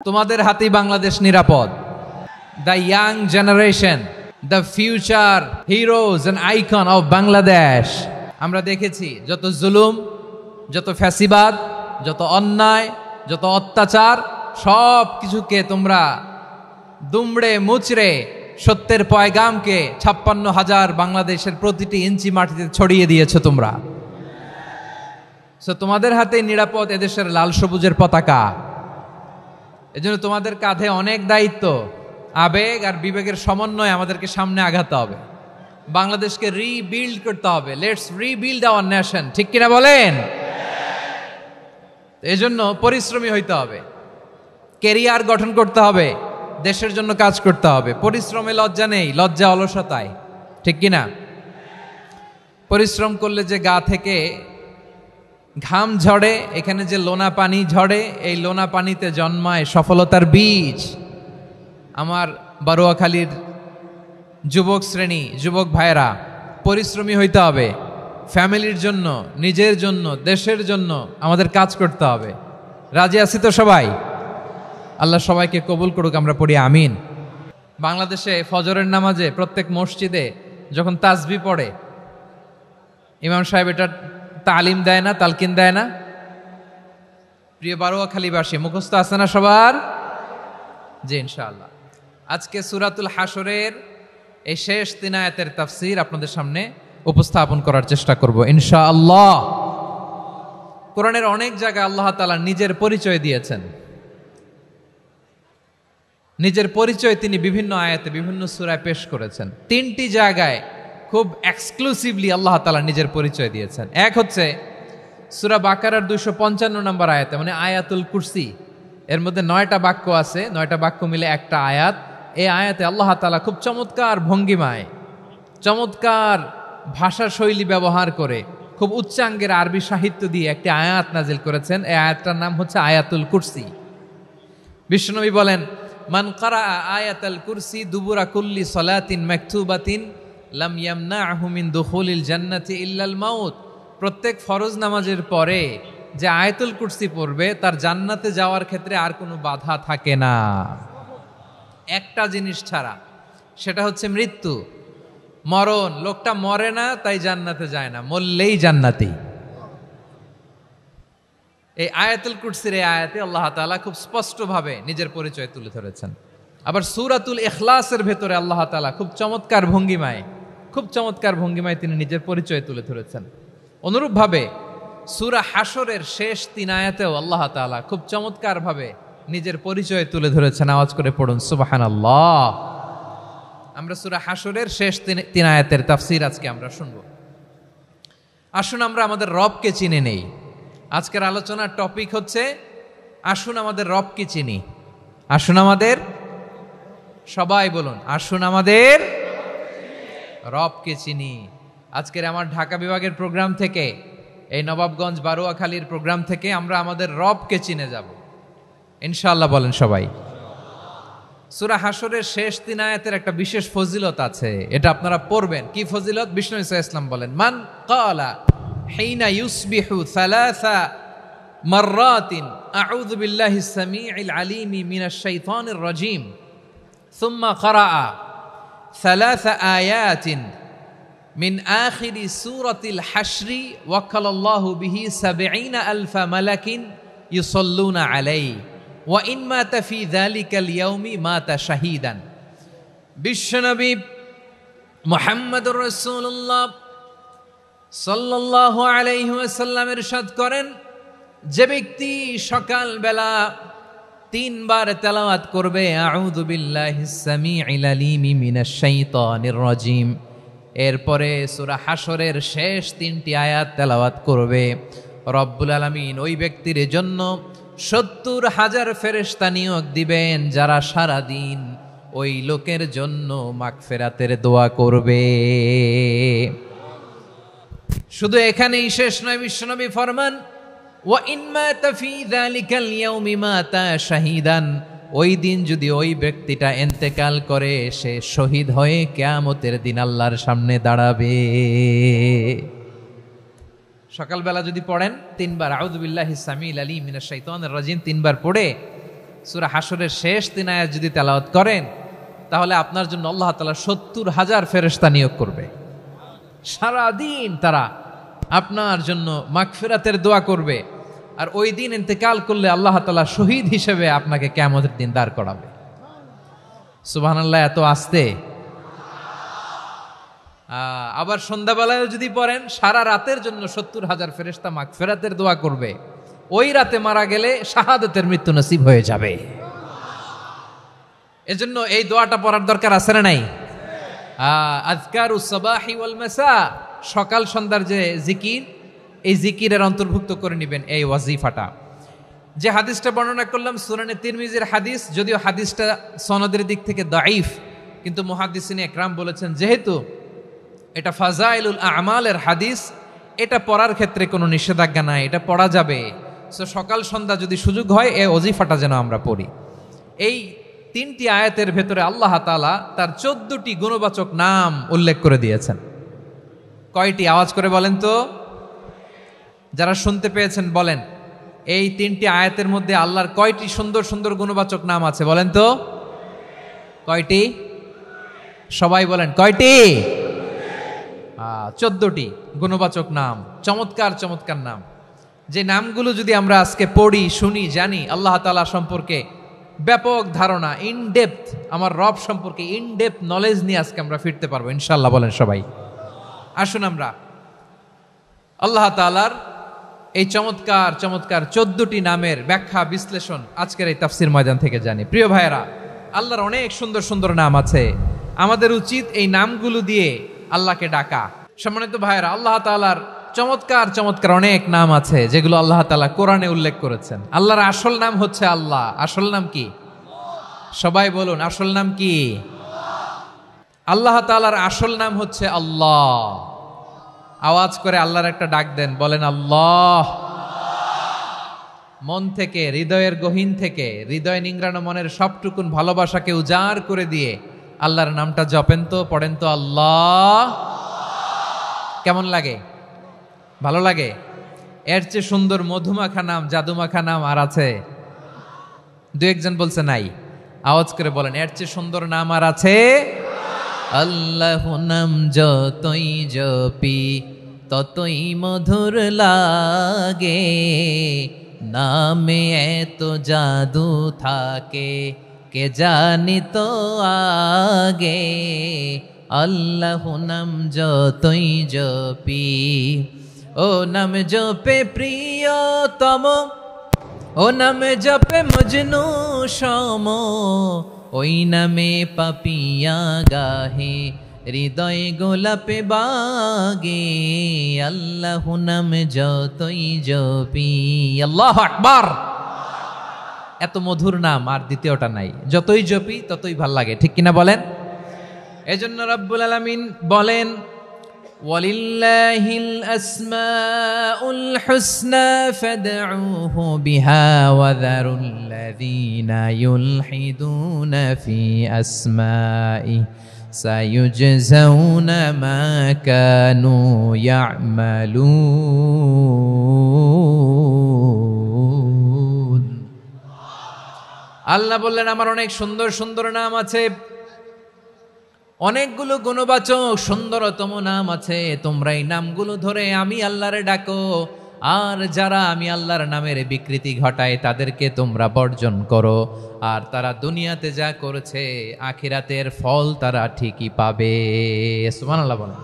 তোমাদের হাতেই বাংলাদেশ নিরাপদ। The young generation, the future heroes and icon of Bangladesh. আমরা দেখেছি যত জুলুম, যত ফ্যাসিবাদ, যত অন্যায়, যত অত্যাচার, সব কিছুকে তোমরা দুমড়ে মুচড়ে সত্যের পয়গামকে 56,000 বাংলাদেশের প্রতিটি ইঞ্চি মাটিতে ছড়িয়ে দিয়েছো তোমরা। তোমাদের হাতে নিরাপদ এদেশের লাল সবুজের পতাকা। এজন্য তোমাদের কাঁধে অনেক দায়িত্ব, আবেগ আর বিবেকের সমন্বয়ে আমাদেরকে সামনে আগাতে হবে। বাংলাদেশকে রিবিল্ড করতে হবে। লেটস রিবিল্ড আওয়ার নেশন, ঠিক কিনা বলেন? এজন্য পরিশ্রমী হইতে হবে, কেরিয়ার গঠন করতে হবে, দেশের জন্য কাজ করতে হবে। পরিশ্রমে লজ্জা নেই, লজ্জা অলসতায়, ঠিক কিনা? পরিশ্রম করলে যে গা থেকে ঘাম ঝরে, এখানে যে লোনা পানি ঝরে, এই লোনা পানিতে জন্মায় সফলতার বীজ। আমার বারুয়াখালীর যুবক শ্রেণী, যুবক ভাইয়েরা, পরিশ্রমী হইতে হবে। ফ্যামিলির জন্য, নিজের জন্য, দেশের জন্য আমাদের কাজ করতে হবে। রাজি আছি তো সবাই? আল্লাহ সবাইকে কবুল করুক, আমরা পড়ি আমিন। বাংলাদেশে ফজরের নামাজে প্রত্যেক মসজিদে যখন তাসবিহ পড়ে, ইমাম সাহেব এটা তালিম দেয় না, তালকিন দেয় না? প্রিয় বারুয়াখালীবাসী, মুখস্থ আছে না সবার? জি, ইনশাআল্লাহ। আজকে সূরাতুল হাশরের এই শেষ 3 আয়াতের তাফসীর আপনাদের সামনে উপস্থাপন করার চেষ্টা করব ইনশাআল্লাহ। কোরআনের অনেক জায়গায় আল্লাহ তাআলা নিজের পরিচয় দিয়েছেন। নিজের পরিচয় তিনি বিভিন্ন আয়াতে, বিভিন্ন সূরায় পেশ করেছেন। 3টি জায়গায় খুব এক্সক্লুসিভলি আল্লাহ তাআলা নিজের পরিচয় দিয়েছেন। এক হচ্ছে সূরা বাকারার 255 নম্বর আয়াতে, মানে আয়াতুল কুরসি। এর মধ্যে 9টা বাক্য আছে, 9টা বাক্য মিলে একটা আয়াত। এই আয়াতে আল্লাহ তাআলা খুব চমৎকার ভঙ্গিমায়, চমৎকার ভাষা শৈলী ব্যবহার করে, খুব উচ্চাঙ্গের আরবি সাহিত্য দিয়ে একটি আয়াত নাজিল করেছেন। এই আয়াতটার নাম হচ্ছে আয়াতুল কুরসি। বিশ্বনবী বলেন, মান কারা আয়াতুল কুরসি দুবুরা কুল্লি সালাতিন মাকতুবাতিন লাম ইয়ামনাহু মিন দুখুলিল জান্নাতি ইল্লাল মাউত। প্রত্যেক ফরজ নামাজের পরে যে আয়াতুল কুরসি পড়বে তার জান্নাতে যাওয়ার ক্ষেত্রে আর কোনো বাধা থাকে না, একটা জিনিস ছাড়া, সেটা হচ্ছে মৃত্যু, মরণ। লোকটা মরে না তাই জান্নাতে যায় না, মরলেই জান্নাতি। এই আয়াতুল কুরসির এই আয়াতে আল্লাহ তাআলা খুব স্পষ্টভাবে নিজের পরিচয় তুলে ধরেছেন। আবার সূরাতুল ইখলাসের ভেতরে আল্লাহ তাআলা খুব চমৎকার ভঙ্গিমায় তিনি নিজের পরিচয় তুলে ধরেছেন। অনুরূপভাবে সূরা হাশরের শেষ 3 আয়াতেও আল্লাহ তাআলা খুব চমৎকারভাবে নিজের পরিচয় তুলে ধরেছেন। আওয়াজ করে পড়ুন সুবহানাল্লাহ। আমরা সূরা হাশরের শেষ 3 আয়াতের তাফসীর আজকে আমরা শুনব। আসুন আমরা আমাদের রবকে চিনে নেই। আজকের আলোচনার টপিক হচ্ছে আসুন আমাদের রবকে চিনি। আসুন আমাদের, সবাই বলুন, আসুন আমাদের রবকে চিনি। আজকের আমার ঢাকা বিভাগের প্রোগ্রাম থেকে, এই নবাবগঞ্জ বারুয়াখালীর প্রোগ্রাম থেকে আমরা আমাদের রবকে চিনে যাব ইনশাআল্লাহ। বলেন সবাই। সূরা হাশরের শেষ 3 আয়াতের একটা বিশেষ ফজিলত আছে, এটা আপনারা পড়বেন। কি ফজিলত? বিষ্ণু ঈসা ইসলাম বলেন, মান ক্বালা হিনা ইউসবিহু সালাসা মাররাতিন আউযু বিল্লাহিস সামিউল আলিম মিনাশ শাইতানির রাজীম সুম্মা ক্বারাআ সালাসা আয়াতিন মিন আখিরি সূরাতিল হাশরি ওয়াক্কালাল্লাহু বিহি ৭০,০০০ মালাকিন ইউসাল্লুনা আলাইহি ওয়া ইন মাতা ফি যালিকাল ইয়াউমি মাতা শাহীদান। বিশ্বনবী মুহাম্মদুর রাসূলুল্লাহ সাল্লাল্লাহু আলাইহি ওয়াসাল্লাম ইরশাদ করেন, যে ব্যক্তি সকালবেলা 3 বার তেলাওয়াত করবে আউযু বিল্লাহিস সামিউল আলিম মিনাশ শাইতানির রাজীম, এরপরে সূরা হাশরের শেষ 3টি আয়াত তেলাওয়াত করবে, রব্বুল আলামিন ওই ব্যক্তির জন্য ৭০,০০০ ফেরেশতা নিয়োগ দিবেন, যারা সারা দিন ওই লোকের জন্য মাগফিরাতের দোয়া করবে। শুধু এখানেই শেষ নয়, বিশ্বনবী ফরমান, ওয়া ইন মাতা ফি যালিকাল ইয়াউমি মাতা শাহীদান, ওই দিন যদি ওই ব্যক্তিটা ইন্তেকাল করে, সে শহীদ হয়ে কিয়ামতের দিন আল্লাহর সামনে দাঁড়াবে। সকালবেলা যদি পড়েন 3 বার আউযু বিল্লাহিস সামিউল আলিম মিনাশ শাইতানির রাজীম 3 বার পড়ে সূরা হাশরের শেষ 3 আয়াত যদি তেলাওয়াত করেন তাহলে আপনার জন্য আল্লাহ তাআলা 70,000 ফেরেশতা নিয়োগ করবে। সারা দিন তারা আপনার জন্য মাগফিরাতের দোয়া করবে। আর ওই দিন ইন্তেকাল করলে আল্লাহ তাআলা শহীদ হিসেবে আপনাকে কিয়ামতের দিন দাঁড় করাবে। সুবহানাল্লাহ, এত আস্তে। আবার সন্ধ্যাবেলায় যদি পড়েন সারা রাতের জন্য 70,000 ফেরেশতা মাগফিরাতের দোয়া করবে। ওই রাতে মারা গেলে শাহাদাতের মৃত্যু নসিব হয়ে যাবে। এজন্য এই দোয়াটা পড়ার দরকার আছে না নাই? আযকারুস সাবাহি ওয়াল মাসা, সকাল সন্ধ্যার যে জিকির, এই জিকিরের অন্তর্ভুক্ত করে নেবেন এই ওয়াজিফাটা। যে হাদিসটা বর্ণনা করলাম সুনানে তিরমিজির হাদিস, যদিও হাদিসটা সনদের দিক থেকে দাঈফ, কিন্তু মুহাদ্দিসিনে একরাম বলেছেন যেহেতু এটা ফাজাইলুল আমালের হাদিস, এটা পড়ার ক্ষেত্রে কোনো নিষেধাজ্ঞা নাই, এটা পড়া যাবে। সো সকাল সন্ধ্যা যদি সুযোগ হয় এই ওয়াজিফাটা যেন আমরা পড়ি। এই 3টি আয়াতের ভেতরে আল্লাহ তাআলা তার 14টি গুণবাচক নাম উল্লেখ করে দিয়েছেন। কয়টি? আওয়াজ করে বলেন তো, যারা শুনতে পেয়েছেন বলেন। এই 3টি আয়াতের মধ্যে আল্লাহর কয়টি সুন্দর সুন্দর গুণবাচক নাম আছে বলেন তো? কয়টি? সবাই বলেন কয়টি? 14টি গুণবাচক নাম, চমৎকার চমৎকার নাম। যে নামগুলো যদি আমরা আজকে পড়ি, শুনি, জানি, আল্লাহ তাআলা সম্পর্কে ব্যাপক ধারণা, ইনডেপথ, আমার রব সম্পর্কে ইনডেপথ নলেজ নিয়ে আজকে আমরা ফিরতে পারবো ইনশাআল্লাহ। বলেন সবাই। আসুন আমরা আল্লাহ তাআলার এই চমৎকার চমৎকার 14টি নামের ব্যাখ্যা বিশ্লেষণ আজকের এই তাফসীর ময়দান থেকে জানি। প্রিয় ভাইয়েরা, আল্লাহর অনেক সুন্দর সুন্দর নাম আছে। আমাদের উচিত এই নামগুলো দিয়ে আল্লাহকে ডাকা। সম্মানিত ভাইয়েরা, আল্লাহ তাআলার চমৎকার চমৎকার অনেক নাম আছে যেগুলো আল্লাহ তাআলা কোরআনে উল্লেখ করেছেন। আল্লাহর আসল নাম হচ্ছে আল্লাহ। আসল নাম কি? সবাই বলুন, আসল নাম কি? আল্লাহ তাআলার আসল নাম হচ্ছে আল্লাহ। আওয়াজ করে আল্লাহর একটা ডাক দেন, বলেন আল্লাহ। মন থেকে, হৃদয়ের গহীন থেকে, হৃদয় নিংড়ানো মনের সবটুকুন ভালোবাসাকে উজাড় করে দিয়ে আল্লাহর নামটা জপেন তো, পড়েন তো আল্লাহ। কেমন লাগে? ভালো লাগে? এর চেয়ে সুন্দর মধুমাখা নাম, জাদুমাখা নাম আর আছে? দু একজন বলছে নাই। আওয়াজ করে বলেন, এর চেয়ে সুন্দর নাম আর আছে? আল্লাহ নাম যতই জপি ততই মধুর লাগে, নামে এত জাদু থাকে কে জানি তো আগে। আল্লাহ নাম যতই জপি, ও নাম জপে প্রিয়তম, ও নাম জপে মজনু সম, ওই নামে পাপিয়া গাহে হৃদয় গোলাপে বাগে। আল্লাহ নাম যতই জপি। আল্লাহু আকবার। এত মধুর নাম আর দ্বিতীয়টা নাই। যতই জপি ততই ভাল লাগে, ঠিক কিনা বলেন? এজন্য রব্বুল আলামিন বলেন, ওয়ালিল্লাহিল আসমাউল হুসনা ফাদউহু বিহা ওয়া যারুল্লাযীনা ইউলহিদুনা ফি আসমাই সায়ুজজাউনা মা কানু ইয়ামালুন। আল্লাহ বললেন, আমার অনেক সুন্দর সুন্দর নাম আছে, অনেকগুলো গুণবাচক সুন্দরতম নাম আছে। তোমরা এই নামগুলো ধরে আমি আল্লাহরে ডাকো, আর যারা আমি আল্লাহর নামের বিকৃতি ঘটায় তাদেরকে তোমরা বর্জন করো। আর তারা দুনিয়াতে যা করেছে আখিরাতের ফল তারা ঠিকই পাবে। সুবহানাল্লাহ বলেন।